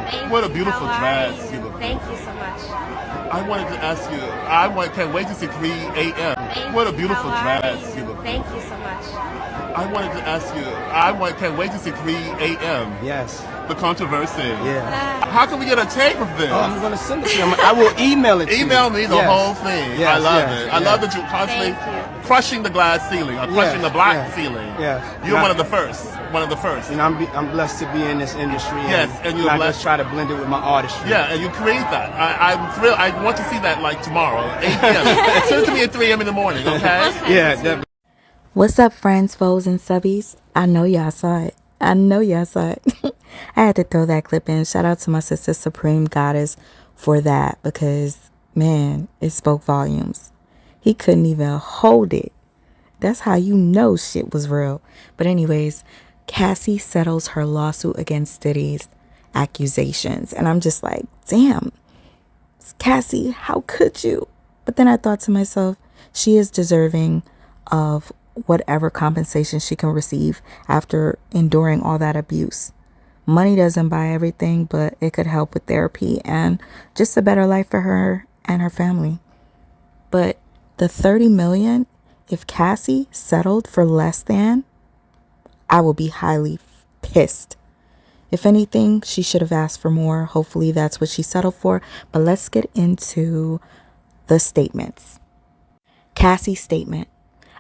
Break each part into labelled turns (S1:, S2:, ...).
S1: Thank
S2: What a
S1: you.
S2: beautiful
S1: How
S2: dress
S1: are
S2: you
S1: you?
S2: look.
S1: Thank you so much.
S2: I wanted to ask you. Can't wait to see 3 a.m.
S1: Thank
S2: What a
S1: you.
S2: beautiful
S1: How are
S2: dress
S1: you?
S2: you look.
S1: Thank you so much.
S2: I wanted to ask you. Can't wait to see 3 a.m.
S3: Yes.
S2: The controversy.
S3: Yeah.
S2: How can we get a tape of this?
S3: Oh, I'm gonna send it to you. I will email it to you.
S2: Email me the
S3: Yes.
S2: whole thing.
S3: Yes,
S2: I love
S3: yes,
S2: it. I
S3: yes.
S2: love that you're constantly
S1: Thank you.
S2: crushing the glass ceiling, or crushing the black ceiling.
S3: Yes.
S2: You're one of the first. One of the first.
S3: You know, I'm blessed to be in this industry.
S2: Yes, and you're
S3: I
S2: blessed.
S3: just try to blend it with my artistry.
S2: Yeah, and you create that. I'm thrilled. I want to see that like tomorrow, 8 p.m. Send it to me at 3 a.m. in the morning, okay?
S3: Yeah, definitely.
S4: What's up, friends, foes, and subbies? I know y'all saw it. I know y'all saw it. I had to throw that clip in. Shout out to my sister Supreme Goddess for that because, man, it spoke volumes. He couldn't even hold it. That's how you know shit was real. But anyways, Cassie settles her lawsuit against Diddy's accusations. And I'm just like, damn, Cassie, how could you? But then I thought to myself, she is deserving of whatever compensation she can receive after enduring all that abuse. Money doesn't buy everything, but it could help with therapy and just a better life for her and her family. But the 30 million, if Cassie settled for less than, I will be highly pissed. If anything, she should have asked for more. Hopefully that's what she settled for. But let's get into the statements. Cassie's statement.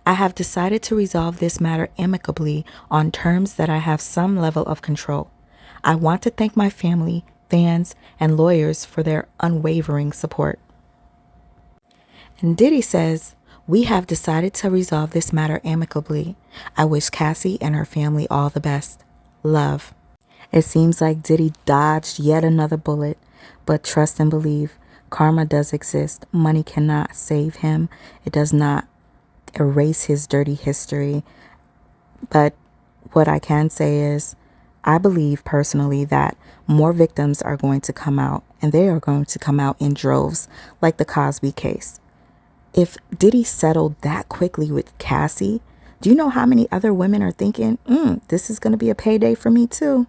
S4: I have decided to resolve this matter amicably on terms that I have some level of control. I want to thank my family, fans, and lawyers for their unwavering support. And Diddy says, we have decided to resolve this matter amicably. I wish Cassie and her family all the best. Love. It seems like Diddy dodged yet another bullet, but trust and believe, karma does exist. Money cannot save him. It does not erase his dirty history. But what I can say is, I believe personally that more victims are going to come out, and they are going to come out in droves, like the Cosby case. If Diddy settled that quickly with Cassie, do you know how many other women are thinking, this is going to be a payday for me too?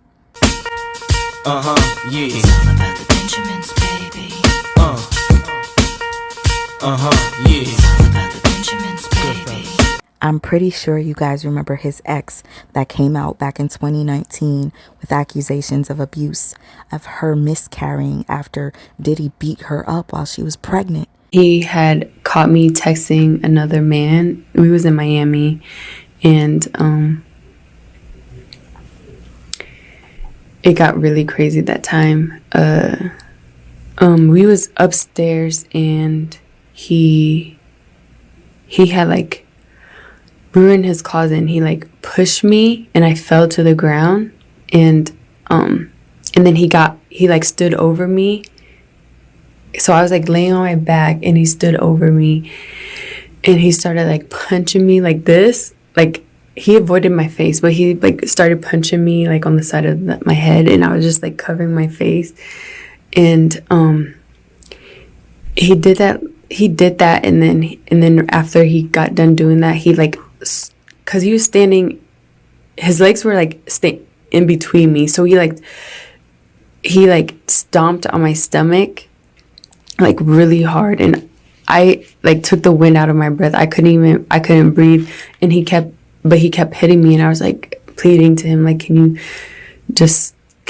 S5: Yeah. It's all about the Benjamins, baby. Yeah. It's all about the Benjamins, baby.
S4: I'm pretty sure you guys remember his ex that came out back in 2019 with accusations of abuse, of her miscarrying after Diddy beat her up while she was pregnant.
S6: He had caught me texting another man. We was in Miami, and it got really crazy that time. We was upstairs, and he had like, we were in his closet, and he like pushed me, and I fell to the ground, and then he like stood over me. So I was like laying on my back, and he stood over me, and he started like punching me like this. Like, he avoided my face, but he like started punching me like on the side of my head, and I was just like covering my face. And he did that, and then after he got done doing that, he like, cause he was standing, his legs were like in between me, so he like stomped on my stomach like really hard, and I like took the wind out of my breath. I couldn't breathe, and he kept hitting me, and I was like pleading to him, like, can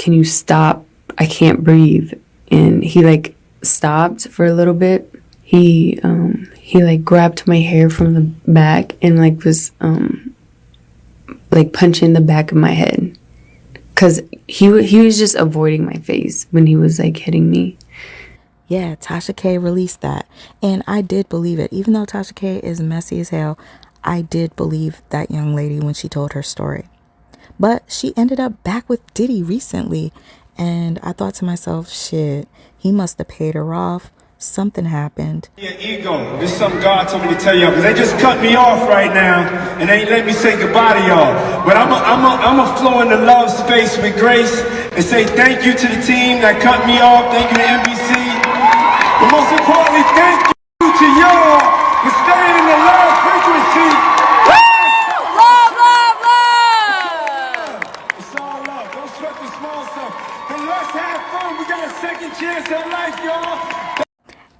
S6: you stop? I can't breathe. And he like stopped for a little bit. He like grabbed my hair from the back and like was like punching the back of my head, cause he was just avoiding my face when he was like hitting me.
S4: Yeah, Tasha K released that, and I did believe it. Even though Tasha K is messy as hell, I did believe that young lady when she told her story. But she ended up back with Diddy recently, and I thought to myself, shit, he must have paid her off. Something happened.
S7: Yeah, ego. This is something God told me to tell y'all, because they just cut me off right now, and they ain't let me say goodbye to y'all. But I'm a flow in the love space with grace and say thank you to the team that cut me off. Thank you to NBC. But most importantly, thank you to y'all for staying in the love frequency.
S1: Love, love, love!
S7: It's all love. Don't sweat the small stuff. And let's have fun. second chance at life, y'all.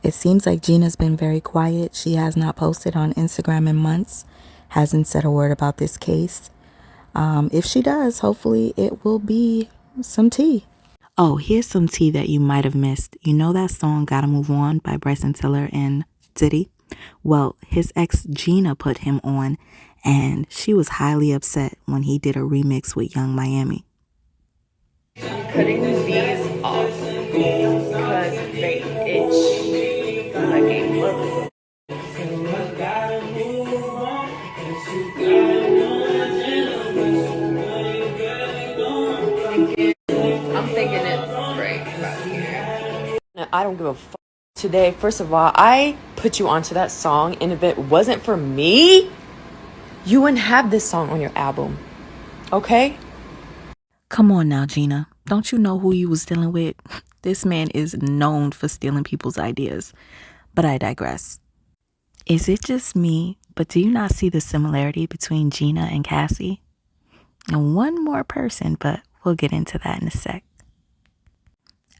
S4: It seems like Gina's been very quiet. She has not posted on Instagram in months, hasn't said a word about this case. If she does, hopefully it will be some tea. Oh, here's some tea that you might have missed. You know that song Gotta Move On by Bryson Tiller and Diddy? Well, his ex Gina put him on, and she was highly upset when he did a remix with Young Miami.
S6: Cutting these off because they itch like a mother. I'm thinking it's right about here. I don't give a fuck today. First of all, I put you onto that song, and if it wasn't for me, you wouldn't have this song on your album. Okay?
S4: Come on now, Gina. Don't you know who you was dealing with? This man is known for stealing people's ideas. But I digress. Is it just me, but do you not see the similarity between Gina and Cassie? And one more person, but we'll get into that in a sec.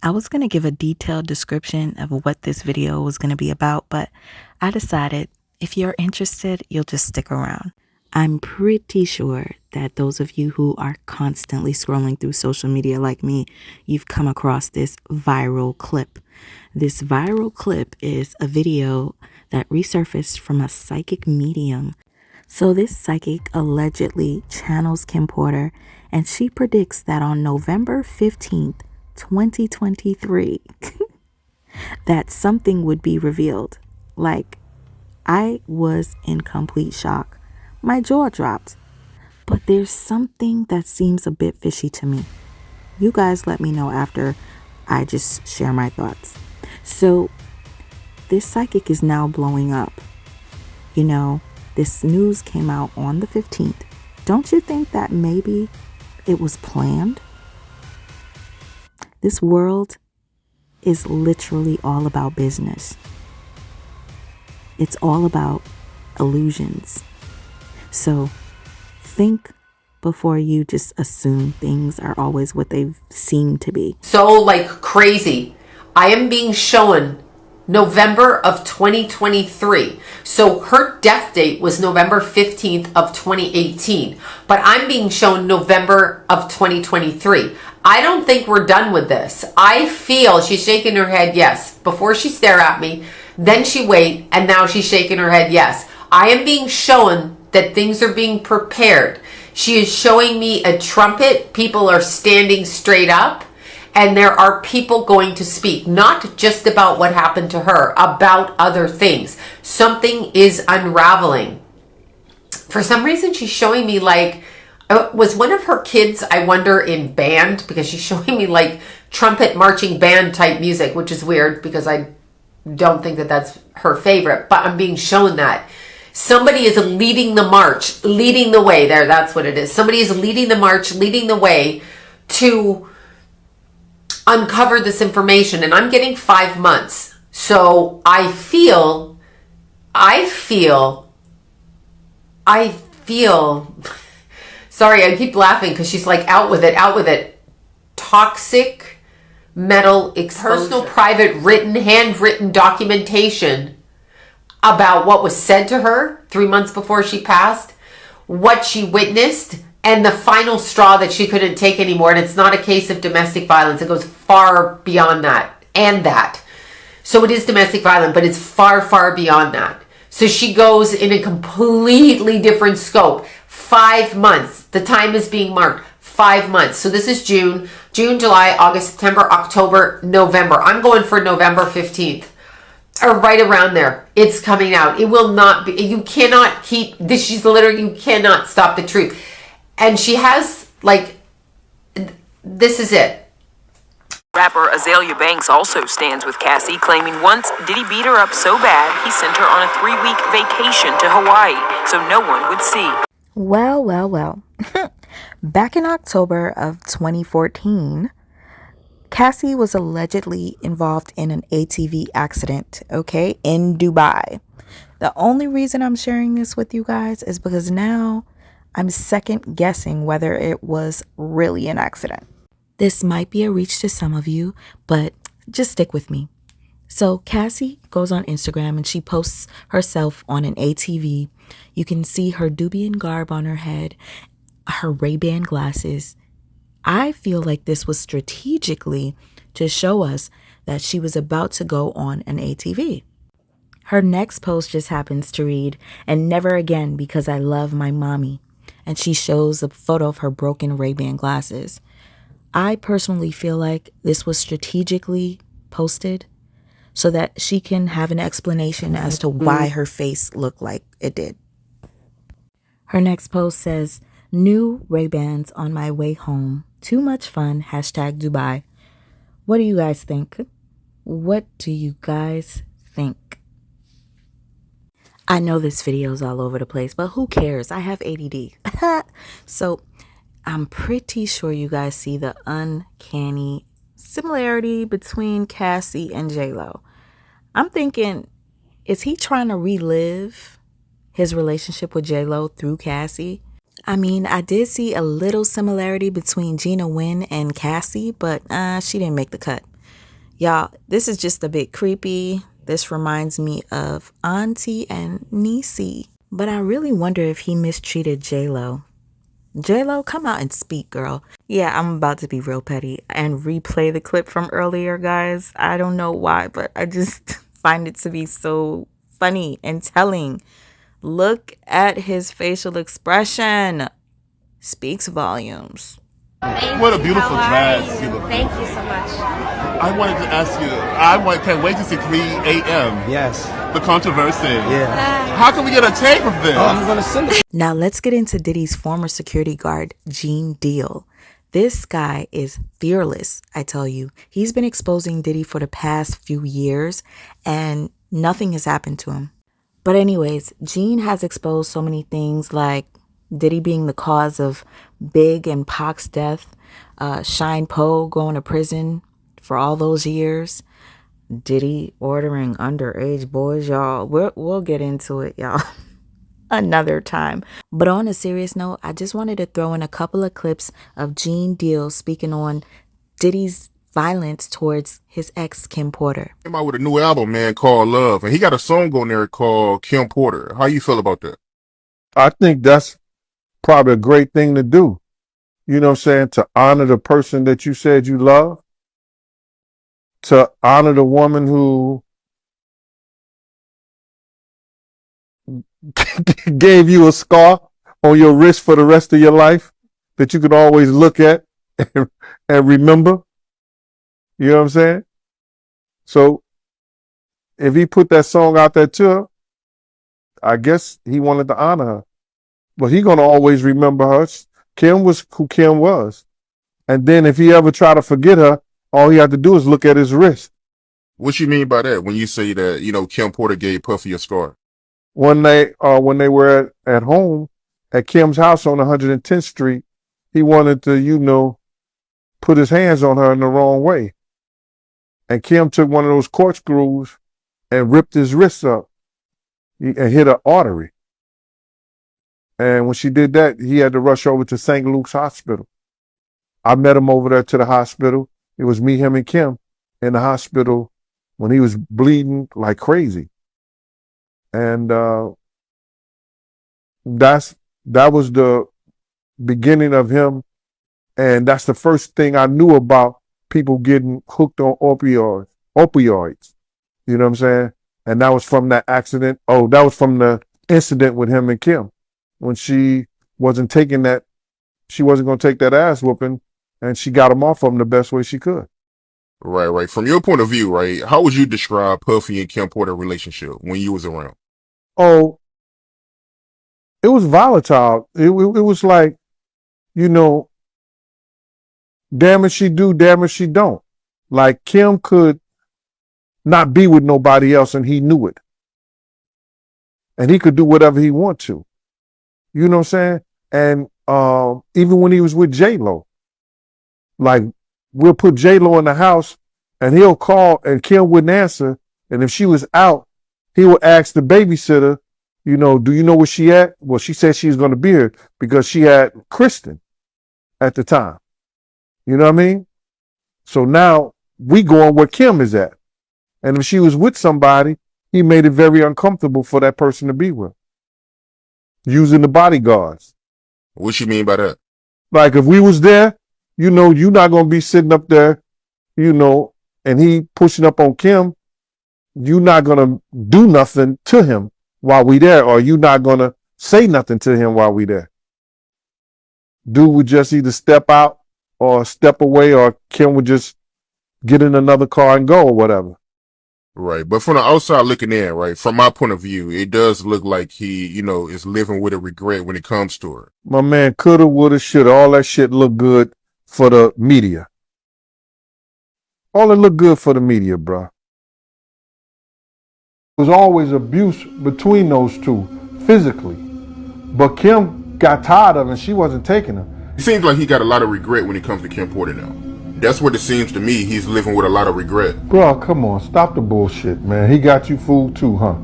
S4: I was going to give a detailed description of what this video was going to be about, but I decided if you're interested, you'll just stick around. I'm pretty sure that those of you who are constantly scrolling through social media like me, you've come across this viral clip. This viral clip is a video that resurfaced from a psychic medium. So this psychic allegedly channels Kim Porter, and she predicts that on November 15th, 2023, that something would be revealed. Like, I was in complete shock. My jaw dropped. But there's something that seems a bit fishy to me. You guys let me know after I just share my thoughts. So, this psychic is now blowing up. You know, this news came out on the 15th. Don't you think that maybe it was planned? This world is literally all about business. It's all about illusions. So think before you just assume things are always what they seem to be.
S8: So like crazy. I am being shown November of 2023. So her death date was November 15th of 2018. But I'm being shown November of 2023. I don't think we're done with this. I feel she's shaking her head yes. Before she stare at me, then she wait, and now she's shaking her head yes. I am being shown that things are being prepared. She is showing me a trumpet. People are standing straight up, and there are people going to speak, not just about what happened to her, about other things. Something is unraveling. For some reason, she's showing me like, was one of her kids, I wonder, in band? Because she's showing me like trumpet marching band type music, which is weird because I don't think that that's her favorite, but I'm being shown that. Somebody is leading the march, leading the way. There, that's what it is. Somebody is leading the march, leading the way to uncover this information. And I'm getting 5 months. So I feel, sorry, I keep laughing because she's like, out with it. Toxic metal exposure. Personal, private, written, handwritten documentation about what was said to her 3 months before she passed, what she witnessed, and the final straw that she couldn't take anymore. And it's not a case of domestic violence. It goes far beyond that and that. So it is domestic violence, but it's far, far beyond that. So she goes in a completely different scope. 5 months. The time is being marked. 5 months. So this is June, July, August, September, October, November. I'm going for November 15th. Or right around there. It's coming out. It will not be, you cannot keep this. She's literally, you cannot stop the truth. And she has, like, this is it.
S9: Rapper Azalea Banks also stands with Cassie, claiming once Diddy beat her up so bad, he sent her on a 3-week vacation to Hawaii so no one would see.
S4: Well. Back in October of 2014, Cassie was allegedly involved in an ATV accident, okay, in Dubai. The only reason I'm sharing this with you guys is because now I'm second guessing whether it was really an accident. This might be a reach to some of you, but Just stick with me. So Cassie goes on Instagram and she posts herself on an ATV. You can see her Nubian garb on her head, her Ray-Ban glasses. I feel like this was strategically to show us that she was about to go on an ATV. Her next post just happens to read, "And never again because I love my mommy." And she shows a photo of her broken Ray-Ban glasses. I personally feel like this was strategically posted so that she can have an explanation as to why her face looked like it did. Her next post says, "New Ray-Bans on my way home. Too much fun. Hashtag Dubai." What do you guys think? What do you guys think? I know this video's all over the place, but who cares? I have ADD. So I'm pretty sure you guys see the uncanny similarity between Cassie and J-Lo. I'm thinking, is he trying to relive his relationship with J-Lo through Cassie? I mean, I did see a little similarity between Gina Nguyen and Cassie, but she didn't make the cut. Y'all, this is just a bit creepy. This reminds me of Auntie and Niecy. But I really wonder if he mistreated J-Lo. J-Lo, come out and speak, girl. Yeah, I'm about to be real petty and replay the clip from earlier, guys. I don't know why, but I just find it to be so funny and telling. Look at his facial expression. Speaks volumes.
S2: What a beautiful dress you look.
S1: Thank you so much.
S2: I wanted to ask you, can't wait to see 3 a.m.
S3: Yes.
S2: The controversy.
S3: Yeah.
S2: How can we get a tape of this?
S3: I'm going to send it.
S4: Now let's get into Diddy's former security guard, Gene Deal. This guy is fearless, I tell you. He's been exposing Diddy for the past few years and nothing has happened to him. But anyways, Gene has exposed so many things like Diddy being the cause of Big and Pac's death, Shine Poe going to prison for all those years, Diddy ordering underage boys, y'all. We'll get into it, y'all, another time. But on a serious note, I just wanted to throw in a couple of clips of Gene Deal speaking on Diddy's violence towards his ex, Kim Porter.
S10: Came out with a new album, man, called Love, and he got a song on there called Kim Porter. How you feel about that?
S11: I think that's probably a great thing to do. You know what I'm saying? To honor the person that you said you love. To honor the woman who gave you a scar on your wrist for the rest of your life that you could always look at and remember. You know what I'm saying? So if he put that song out there to her, I guess he wanted to honor her. But he going to always remember her. Kim was who Kim was. And then if he ever try to forget her, all he had to do is look at his wrist.
S10: What you mean by that when you say that, Kim Porter gave Puffy a scar?
S11: When they were at home at Kim's house on 110th Street, he wanted to, put his hands on her in the wrong way. And Kim took one of those corkscrews and ripped his wrist up and hit an artery. And when she did that, he had to rush over to St. Luke's Hospital. I met him over there to the hospital. It was me, him, and Kim in the hospital when he was bleeding like crazy. And that was the beginning of him. And that's the first thing I knew about people getting hooked on opioids. You know what I'm saying? And that was from that accident. Oh, that was from the incident with him and Kim when she wasn't going to take that ass whooping, and she got him off of him the best way she could.
S10: Right. From your point of view, right, how would you describe Puffy and Kim Porter relationship when you was around?
S11: Oh, it was volatile. It was like, damn it she do, damn it she don't. Like Kim could not be with nobody else and he knew it. And he could do whatever he want to. You know what I'm saying? And even when he was with J-Lo, like we'll put J-Lo in the house and he'll call and Kim wouldn't answer. And if she was out, he would ask the babysitter, do you know where she at? Well, she said she was going to be here because she had Kristen at the time. You know what I mean? So now we going where Kim is at. And if she was with somebody, he made it very uncomfortable for that person to be with. Using the bodyguards.
S10: What you mean by that?
S11: Like if we was there, you know, you're not going to be sitting up there, you know, and he pushing up on Kim. You're not going to do nothing to him while we there, or you're not going to say nothing to him while we there. Dude would just either step out or step away, or Kim would just get in another car and go or whatever.
S10: Right. But from the outside looking in, right, from my point of view, it does look like he, you know, is living with a regret when it comes to her.
S11: My man coulda, woulda, shoulda, all that shit look good for the media. All it look good for the media, bro. There was always abuse between those two, physically. But Kim got tired of it and she wasn't taking him.
S10: It seems like he got a lot of regret when it comes to Kim Porter now. That's what it seems to me. He's living with a lot of regret.
S11: Bro, come on. Stop the bullshit, man. He got you fooled too, huh?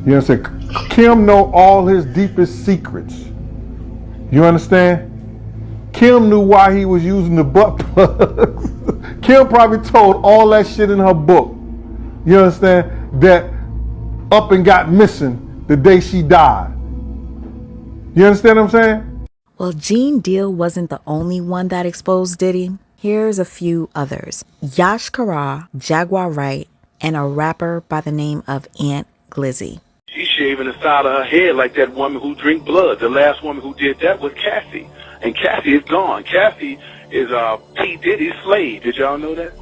S11: You understand? Kim know all his deepest secrets. You understand? Kim knew why he was using the butt plugs. Kim probably told all that shit in her book. You understand? That up and got missing the day she died. You understand what I'm saying?
S4: Well, Gene Deal wasn't the only one that exposed Diddy. Here's a few others. Yash Kara, Jaguar Wright, and a rapper by the name of Aunt Glizzy.
S7: She's shaving the side of her head like that woman who drink blood. The last woman who did that was Cassie. And Cassie is gone. Cassie is P. Diddy's slave. Did y'all know that?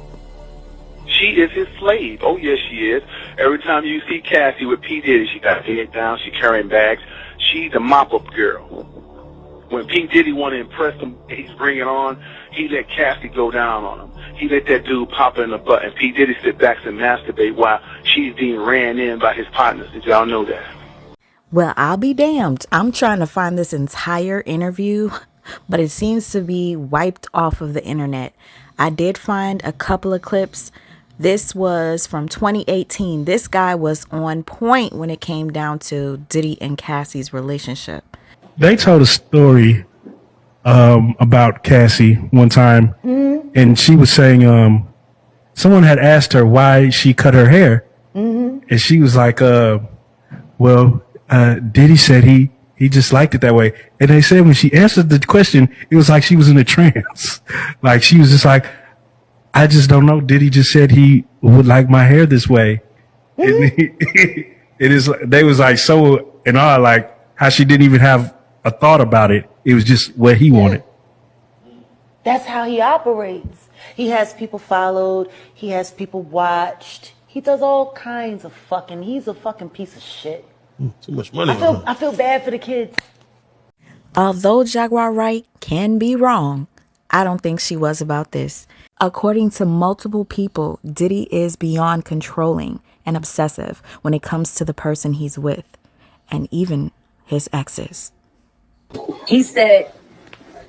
S7: She is his slave. Oh, yes, she is. Every time you see Cassie with P. Diddy, she got her head down, she carrying bags. She's the mop-up girl. When P. Diddy want to impress him, he's bringing on, he let Cassie go down on him. He let that dude pop her in the butt, and P. Diddy sit back and masturbate while she's being ran in by his partners. Did y'all know that?
S4: Well, I'll be damned. I'm trying to find this entire interview, but it seems to be wiped off of the internet. I did find a couple of clips. This was from 2018. This guy was on point when it came down to Diddy and Cassie's relationship.
S12: They told a story about Cassie one time, and she was saying someone had asked her why she cut her hair, and she was like, well, Diddy said he just liked it that way. And they said when she answered the question, it was like she was in a trance. Like she was just like, I just don't know. Diddy just said he would like my hair this way. And they was like so in awe, like how she didn't even have a thought about it. It was just what he wanted.
S13: That's how he operates. He has people followed. He has people watched. He does all kinds of fucking. He's a fucking piece of shit.
S2: Too much money.
S13: I feel bad for the kids.
S4: Although Jaguar Wright can be wrong, I don't think she was about this. According to multiple people, Diddy is beyond controlling and obsessive when it comes to the person he's with, and even his exes.
S13: He said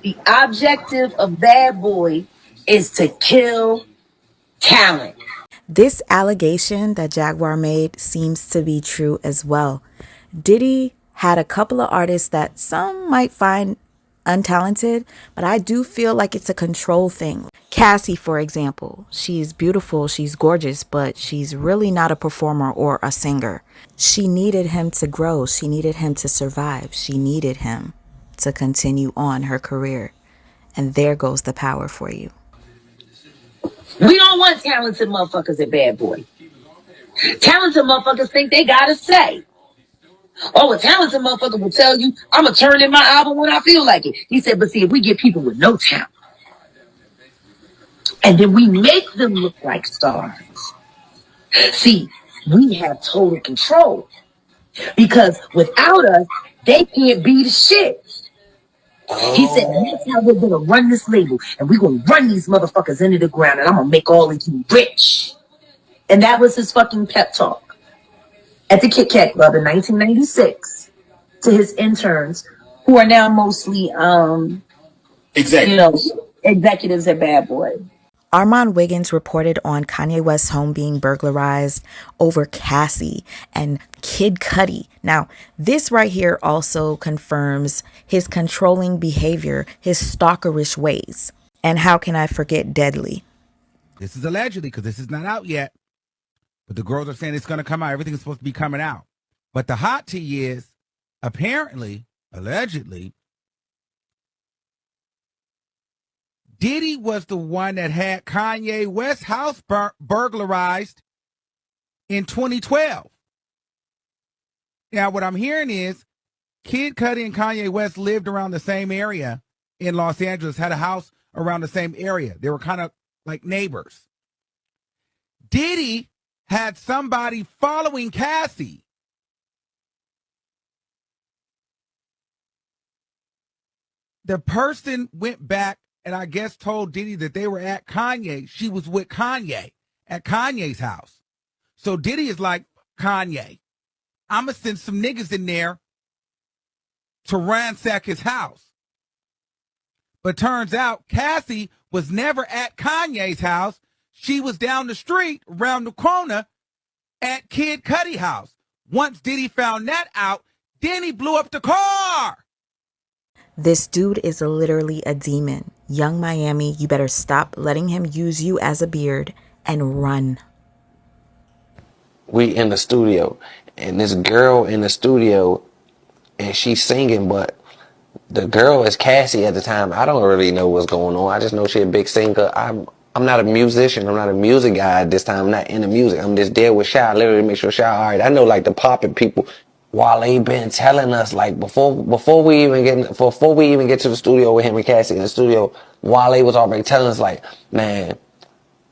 S13: the objective of Bad Boy is to kill talent.
S4: This allegation that Jaguar made seems to be true as well. Diddy had a couple of artists that some might find untalented, but I do feel like it's a control thing. Cassie, for example, she's beautiful, she's gorgeous, but she's really not a performer or a singer. She needed him to grow. She needed him to survive. She needed him to continue on her career. And there goes the power for you.
S13: We don't want talented motherfuckers at Bad Boy. Talented motherfuckers think they gotta say. Oh, a talented motherfucker will tell you, I'm gonna turn in my album when I feel like it. He said, but see, if we get people with no talent, and then we make them look like stars, see, we have total control. Because without us, they can't be the shit. He said, that's how we're gonna run this label, and we're gonna run these motherfuckers into the ground, and I'm gonna make all of you rich. And that was his fucking pep talk at the Kit Kat Club in 1996 to his interns, who are now mostly executives at Bad Boy.
S4: Armand Wiggins reported on Kanye West's home being burglarized over Cassie and Kid Cudi. Now, this right here also confirms his controlling behavior, his stalkerish ways. And how can I forget Deadly?
S14: This is allegedly because this is not out yet. But the girls are saying it's going to come out. Everything is supposed to be coming out. But the hot tea is, apparently, allegedly, Diddy was the one that had Kanye West's house burglarized in 2012. Now, what I'm hearing is Kid Cudi and Kanye West lived around the same area in Los Angeles, had a house around the same area. They were kind of like neighbors. Diddy had somebody following Cassie. The person went back and I guess told Diddy that they were at Kanye. She was with Kanye at Kanye's house. So Diddy is like, Kanye, I'm going to send some niggas in there to ransack his house. But turns out Cassie was never at Kanye's house. She was down the street, around the corner, at Kid Cudi's house. Once Diddy found that out, then he blew up the car.
S4: This dude is literally a demon. Young Miami, you better stop letting him use you as a beard and run.
S15: We in the studio, and this girl in the studio, and she's singing, but the girl is Cassie at the time. I don't really know what's going on. I just know she's a big singer. I'm not a musician. I'm not a music guy at this time. I'm not into music. I'm just there with Shy, literally make sure Shy all right. I know like the popping people. While they been telling us like before we even get to the studio with him and Cassie in the studio, Wale was already telling us like, man,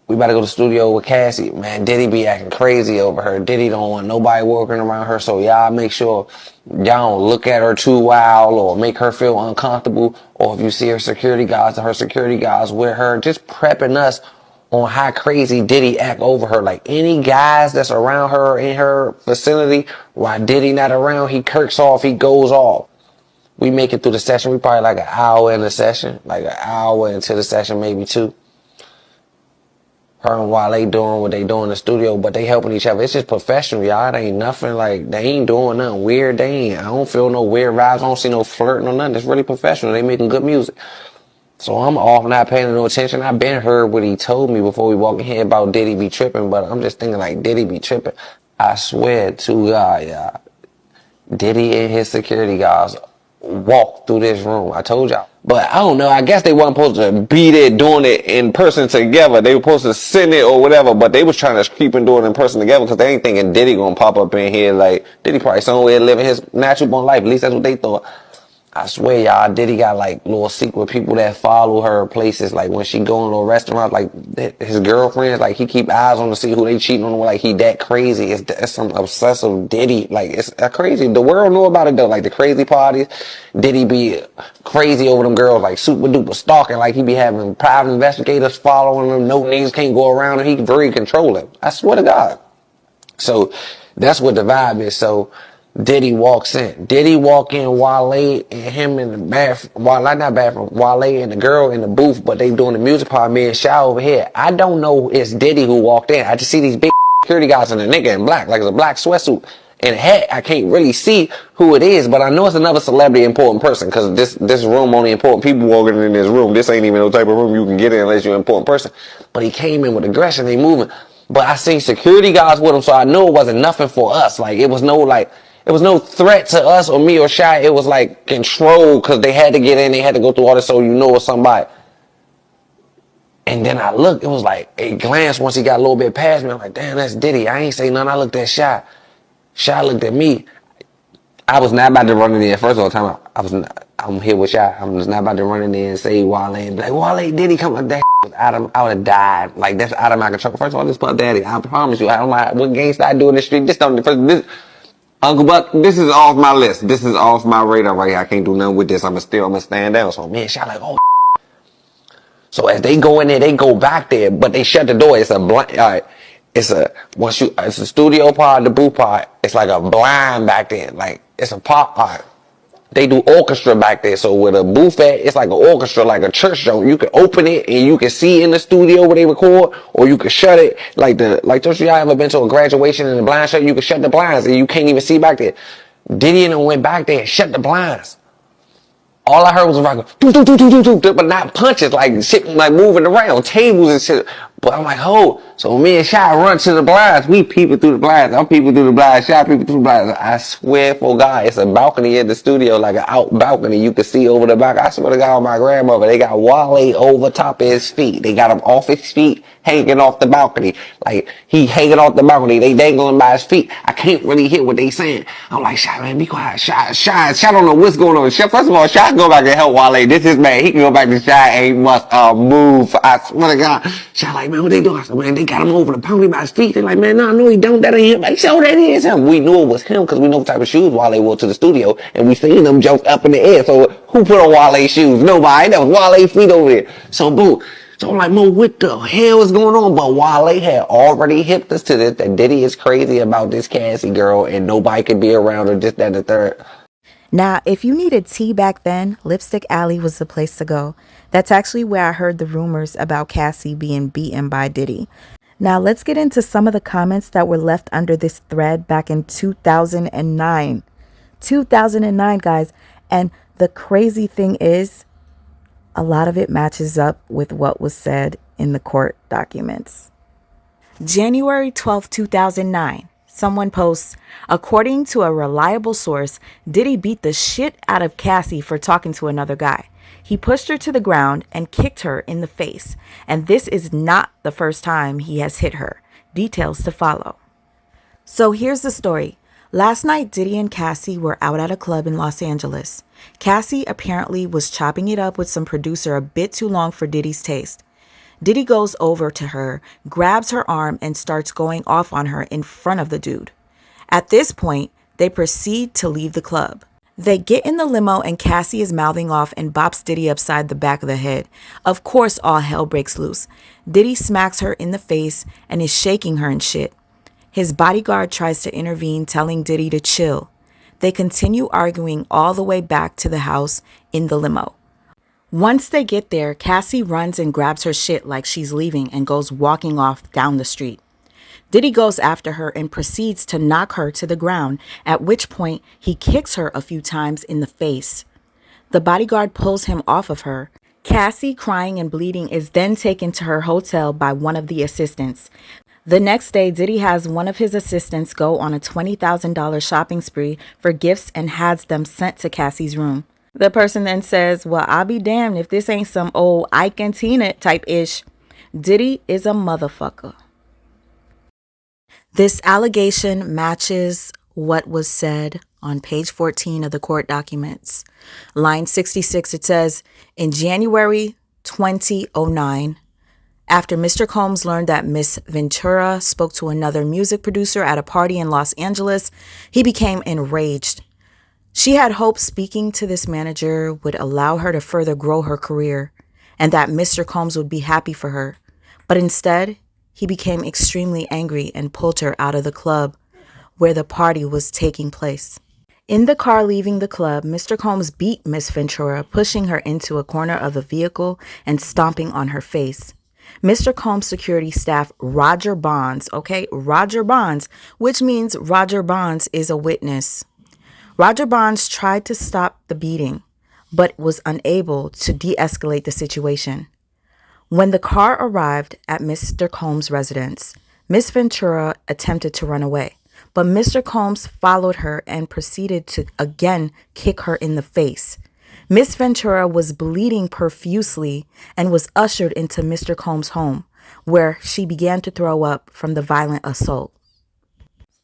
S15: we about to go to the studio with Cassie. Man, Diddy be acting crazy over her. Diddy don't want nobody working around her, so y'all make sure y'all don't look at her too wild or make her feel uncomfortable. Or if you see her security guards with her, just prepping us on how crazy Diddy act over her. Like any guys that's around her in her vicinity, while Diddy not around, he kirks off, he goes off. We make it through the session. We probably like an hour in the session, like an hour into the session, maybe two. Her and Wale doing what they do in the studio, but they helping each other. It's just professional, y'all. It ain't nothing like, they ain't doing nothing weird. I don't feel no weird vibes. I don't see no flirting or nothing. It's really professional. They making good music. So I'm off, not paying no attention. I been heard what he told me before we walk in here about Diddy be tripping, but I'm just thinking like Diddy be tripping. I swear to God, y'all, Diddy and his security guards walked through this room. I told y'all. But I don't know. I guess they weren't supposed to be there doing it in person together. They were supposed to send it or whatever, but they was trying to keep and do it in person together because they ain't thinking Diddy gonna pop up in here like Diddy probably somewhere living his natural born life. At least that's what they thought. I swear, y'all, Diddy got like little secret people that follow her places. Like when she go in little restaurants, like his girlfriends, like he keep eyes on to see who they cheating on. Like he that crazy. It's some obsessive Diddy. Like it's crazy. The world know about it though. Like the crazy parties, Diddy be crazy over them girls. Like super duper stalking. Like he be having private investigators following him. No niggas can't go around him. He very controlling. I swear to God. So that's what the vibe is. So Diddy walks in. Diddy walk in, Wale and him in the bathroom. Wale and the girl in the booth, but they doing the music part. Me and Shy over here. I don't know it's Diddy who walked in. I just see these big security guys and a nigga in black, like it's a black sweatsuit and a hat. I can't really see who it is, but I know it's another celebrity important person because this room only important people walking in this room. This ain't even no type of room you can get in unless you're an important person. But he came in with aggression. They moving. But I seen security guards with him, so I knew it wasn't nothing for us. Like it was no threat to us or me or Shy. It was like control because they had to get in. They had to go through all this so you know it's somebody. And then I looked. It was like a glance once he got a little bit past me. I'm like, damn, that's Diddy. I ain't say nothing. I looked at Shy. Shy looked at me. I was not about to run in there. First of all, I'm here with Shy. I'm just not about to run in there and say Wale and be like, Wale, Diddy come like that. I would have died. Like that's out of my control. First of all, this Puff Daddy. I promise you. I don't know what gangsta I do in the street. Uncle Buck, this is off my list. This is off my radar right here. I can't do nothing with this. I'm gonna stand down. So man, Shy like, oh. So as they go in there, they go back there, but they shut the door. It's a blind. It's a studio part, the booth part. It's like a blind back there. Like it's a pop. They do orchestra back there. So with a booth at, it's like an orchestra, like a church show. You can open it and you can see in the studio where they record, or you can shut it. Like don't y'all ever been to a graduation in the blind shut? You can shut the blinds and you can't even see back there. Diddy and them went back there and shut the blinds. All I heard was a rock, but not punches, like shit, like moving around, tables and shit. But I'm like, oh. So me and Shy run to the blinds. We peeping through the blinds. I'm peeping through the blinds. Shy peeping through the blinds. I swear for God, it's a balcony in the studio, like an out balcony. You can see over the back. I swear to God, my grandmother, they got Wale over top of his feet. They got him off his feet, hanging off the balcony. Like, he hanging off the balcony. They dangling by his feet. I can't really hear what they saying. I'm like, Shy, man, be quiet. Shy don't know what's going on. First of all, Shy can go back and help Wale. This is man. He can go back to Shy. Ain't must move. I swear to God. Shy like, man, what they doing? I said, man, they got him over the balcony by his feet. They like, man, no, he don't. That ain't him. Like, so that is him. We knew it was him because we know what type of shoes Wale wore to the studio, and we seen them jump up in the air. So who put on Wale's shoes? Nobody. That was Wale's feet over there. So boom. So I'm like, Mo, what the hell is going on? But Wale had already hipped us to this, that Diddy is crazy about this Cassie girl and nobody could be around her, this, that, and the third.
S4: Now, if you needed tea back then, Lipstick Alley was the place to go. That's actually where I heard the rumors about Cassie being beaten by Diddy. Now, let's get into some of the comments that were left under this thread back in 2009. 2009, guys. And the crazy thing is, a lot of it matches up with what was said in the court documents. January 12, 2009. Someone posts, according to a reliable source, Diddy beat the shit out of Cassie for talking to another guy. He pushed her to the ground and kicked her in the face. And this is not the first time he has hit her. Details to follow. So here's the story. Last night, Diddy and Cassie were out at a club in Los Angeles. Cassie apparently was chopping it up with some producer a bit too long for Diddy's taste. Diddy goes over to her, grabs her arm, and starts going off on her in front of the dude. At this point, they proceed to leave the club. They get in the limo and Cassie is mouthing off and bops Diddy upside the back of the head. Of course, all hell breaks loose. Diddy smacks her in the face and is shaking her and shit. His bodyguard tries to intervene, telling Diddy to chill. They continue arguing all the way back to the house in the limo. Once they get there, Cassie runs and grabs her shit like she's leaving and goes walking off down the street. Diddy goes after her and proceeds to knock her to the ground, at which point he kicks her a few times in the face. The bodyguard pulls him off of her. Cassie, crying and bleeding, is then taken to her hotel by one of the assistants. The next day, Diddy has one of his assistants go on a $20,000 shopping spree for gifts and has them sent to Cassie's room. The person then says, well, I'll be damned if this ain't some old Ike and Tina type ish. Diddy is a motherfucker. This allegation matches what was said on page 14 of the court documents. Line 66, it says, in January 2009, after Mr. Combs learned that Miss Ventura spoke to another music producer at a party in Los Angeles, he became enraged. She had hoped speaking to this manager would allow her to further grow her career and that Mr. Combs would be happy for her. But instead, he became extremely angry and pulled her out of the club where the party was taking place. In the car leaving the club, Mr. Combs beat Miss Ventura, pushing her into a corner of the vehicle and stomping on her face. Mr. Combs' security staff, Roger Bonds, which means Roger Bonds is a witness. Roger Bonds tried to stop the beating, but was unable to de-escalate the situation. When the car arrived at Mr. Combs' residence, Miss Ventura attempted to run away, but Mr. Combs followed her and proceeded to again kick her in the face. Miss Ventura was bleeding profusely and was ushered into Mr. Combs' home, where she began to throw up from the violent assault.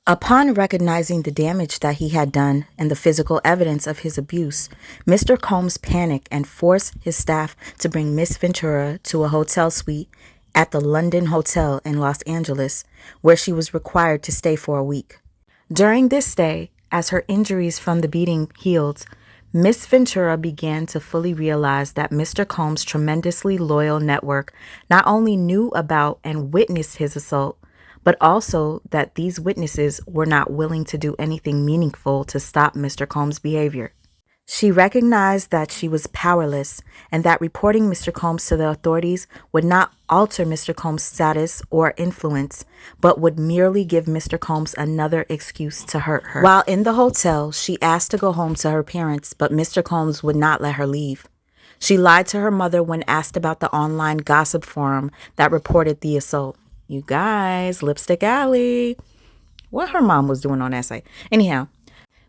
S4: Upon recognizing the damage that he had done and the physical evidence of his abuse, Mr. Combs panicked and forced his staff to bring Miss Ventura to a hotel suite at the London Hotel in Los Angeles, where she was required to stay for a week. During this stay, as her injuries from the beating healed, Miss Ventura began to fully realize that Mr. Combs' tremendously loyal network not only knew about and witnessed his assault, but also that these witnesses were not willing to do anything meaningful to stop Mr. Combs' behavior. She recognized that she was powerless and that reporting Mr. Combs to the authorities would not alter Mr. Combs' status or influence, but would merely give Mr. Combs another excuse to hurt her. While in the hotel, she asked to go home to her parents, but Mr. Combs would not let her leave. She lied to her mother when asked about the online gossip forum that reported the assault. You guys, Lipstick Alley. What her mom was doing on that site. Anyhow,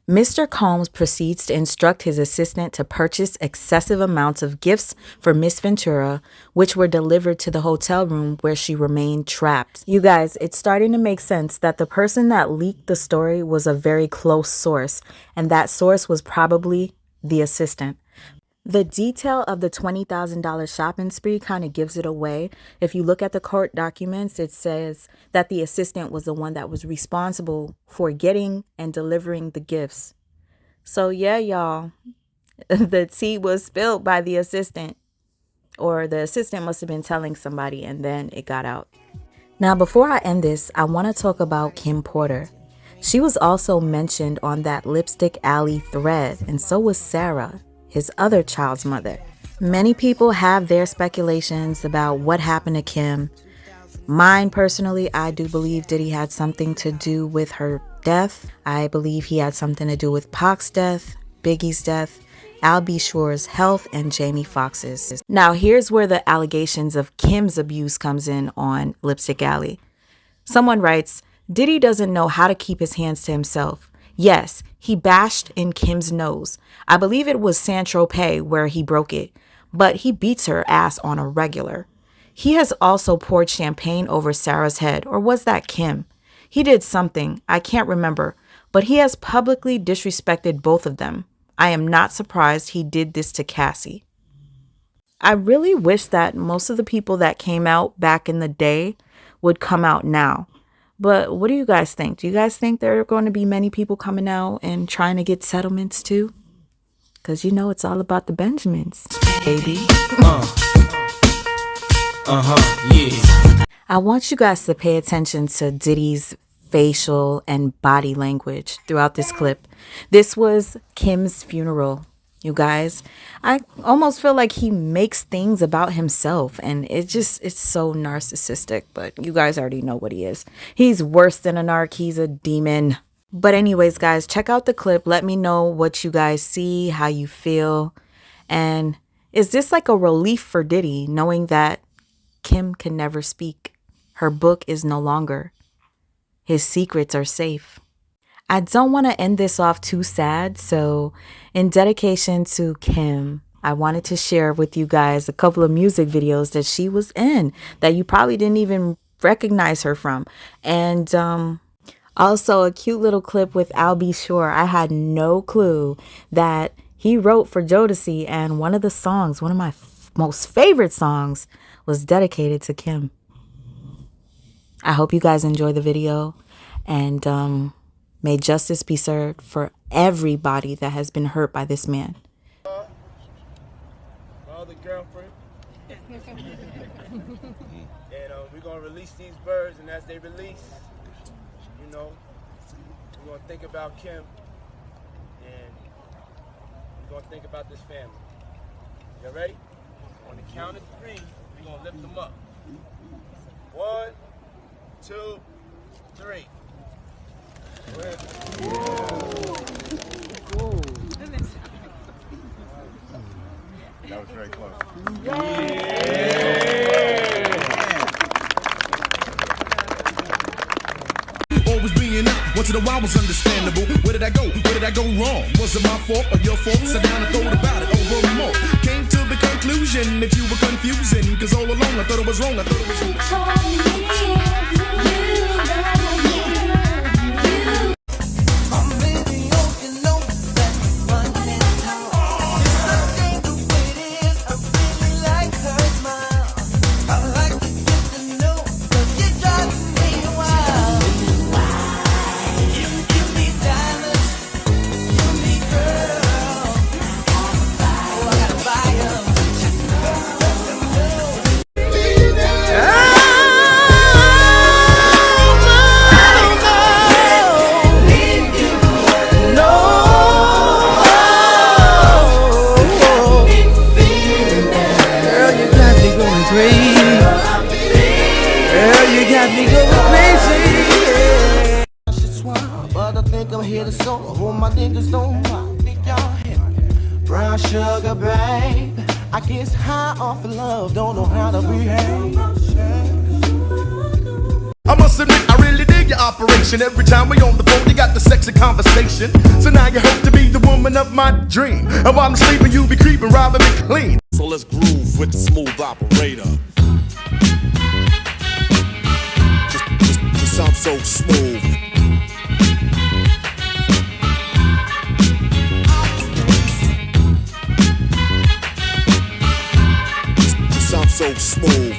S4: Mr. Combs proceeds to instruct his assistant to purchase excessive amounts of gifts for Miss Ventura, which were delivered to the hotel room where she remained trapped. You guys, it's starting to make sense that the person that leaked the story was a very close source, and that source was probably the assistant. The detail of the $20,000 shopping spree kind of gives it away. If you look at the court documents, it says that the assistant was the one that was responsible for getting and delivering the gifts. So yeah, y'all, the tea was spilled by the assistant, or the assistant must have been telling somebody and then it got out. Now, before I end this, I want to talk about Kim Porter. She was also mentioned on that Lipstick Alley thread, and so was Sarah, his other child's mother. Many people have their speculations about what happened to Kim. Mine personally, I do believe Diddy had something to do with her death. I believe he had something to do with Pac's death, Biggie's death, Al B. Sure's health, and Jamie Foxx's. Now, here's where the allegations of Kim's abuse comes in on Lipstick Alley. Someone writes, Diddy doesn't know how to keep his hands to himself. Yes, he bashed in Kim's nose. I believe it was Saint-Tropez where he broke it, but he beats her ass on a regular. He has also poured champagne over Sarah's head, or was that Kim? He did something, I can't remember, but he has publicly disrespected both of them. I am not surprised he did this to Cassie. I really wish that most of the people that came out back in the day would come out now. But what do you guys think? Do you guys think there are going to be many people coming out and trying to get settlements too? Because you know it's all about the Benjamins, baby.
S5: Yeah.
S4: I want you guys to pay attention to Diddy's facial and body language throughout this clip. This was Kim's funeral, you guys. I almost feel like he makes things about himself, and it's so narcissistic, but you guys already know what he is. He's worse than a narc. He's a demon. But anyways, guys, check out the clip. Let me know what you guys see, how you feel. And is this like a relief for Diddy, knowing that Kim can never speak? Her book is no longer. His secrets are safe. I don't want to end this off too sad, so in dedication to Kim, I wanted to share with you guys a couple of music videos that she was in that you probably didn't even recognize her from. And also a cute little clip with Al B. Sure. I had no clue that he wrote for Jodeci, and one of the songs, one of my most favorite songs, was dedicated to Kim. I hope you guys enjoy the video, and may justice be served for everybody that has been hurt by this man.
S7: My other girlfriend. And we're going to release these birds, and as they release, you know, we're going to think about Kim, and we're going to think about this family. You ready? On the count of 3, we're going to lift them up. 1, 2, 3. That was very close.
S5: Always being up, once in a while was understandable. Where did I go? Where did I go wrong? Was it my fault or your fault? Sat down and thought about it over more. Came to the conclusion that you were confusing. Cause all along I thought it was wrong. I thought it was wrong.
S16: Brown sugar, babe.
S5: I guess high off of love, don't know how to behave. I must admit, I really dig your operation. Every time we on the phone, you got the sexy conversation. So now you hope to be the woman of my dream. And while I'm sleeping, you be creeping, robbing me clean.
S16: So let's groove with the smooth operator. Just sound so smooth. Just sound so smooth.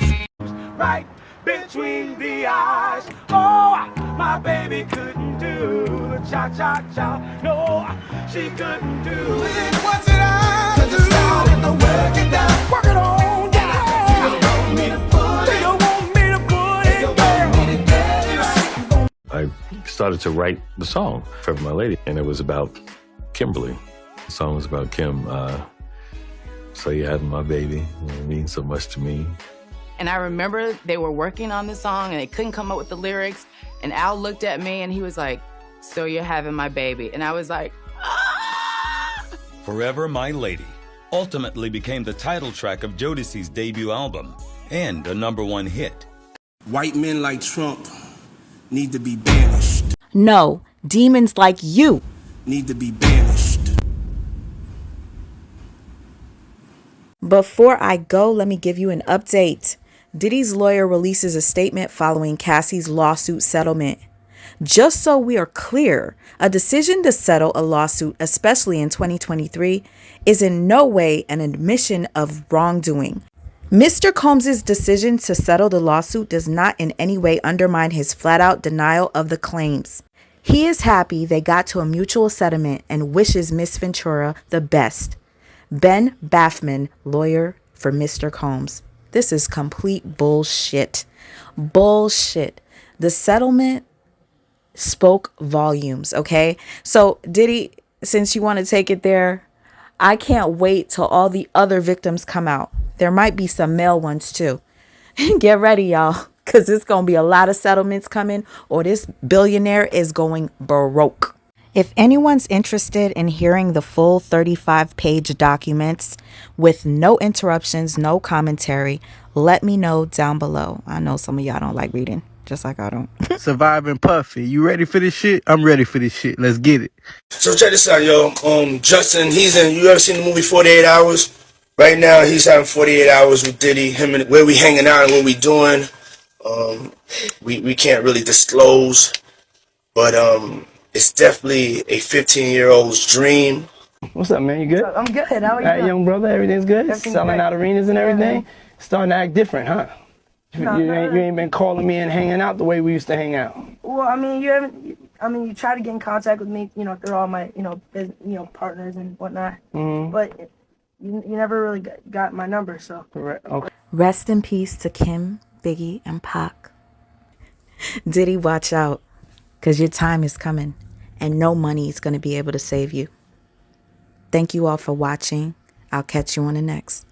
S5: Right between the eyes. Oh, my baby couldn't do the cha-cha-cha. No, she couldn't do it. What's it I do? Just starting to work it down. Work it on down. You want me to put it? You want me to put it? You want me to get it right?
S17: I started to write the song, Forever My Lady, and it was about Kimberly. The song was about Kim. So you having my baby, it means so much to me.
S18: And I remember they were working on the song and they couldn't come up with the lyrics. And Al looked at me and he was like, so you're having my baby. And I was like, ah!
S19: Forever My Lady ultimately became the title track of Jodeci's debut album and a #1 hit.
S5: White men like Trump need to be banished.
S4: No, demons like you
S5: need to be banished.
S4: Before I go, let me give you an update. Diddy's lawyer releases a statement following Cassie's lawsuit settlement. Just so we are clear, a decision to settle a lawsuit, especially in 2023, is in no way an admission of wrongdoing. Mr. Combs' decision to settle the lawsuit does not in any way undermine his flat-out denial of the claims. He is happy they got to a mutual settlement and wishes Miss Ventura the best. Ben Baffman, lawyer for Mr. Combs. This is complete bullshit. Bullshit. The settlement spoke volumes, okay? So, Diddy, since you want to take it there, I can't wait till all the other victims come out. There might be some male ones too. Get ready, y'all, because it's going to be a lot of settlements coming, or this billionaire is going broke. If anyone's interested in hearing the full 35-page documents with no interruptions, no commentary, let me know down below. I know some of y'all don't like reading, just like I don't.
S3: Surviving Puffy. You ready for this shit? I'm ready for this shit. Let's get it.
S7: So check this out, yo. Justin, he's in. You ever seen the movie 48 Hours? Right now, he's having 48 hours with Diddy. Him and where we hanging out and what we doing. We can't really disclose, but it's definitely a 15-year-old's dream.
S3: What's up, man? You good?
S13: I'm good. How are you?
S3: Right, young brother, everything's good?
S13: Everything's
S3: Selling
S13: great.
S3: out arenas and everything? Starting to act different, huh?
S13: No,
S3: You ain't been calling me and hanging out the way we used to hang out.
S13: Well, I mean, you try to get in contact with me, through all my, partners and whatnot.
S3: Mm-hmm.
S13: But you never really got my number, so.
S3: Correct. Okay.
S4: Rest in peace to Kim, Biggie, and Pac. Diddy, watch out, because your time is coming, and no money is going to be able to save you. Thank you all for watching. I'll catch you on the next.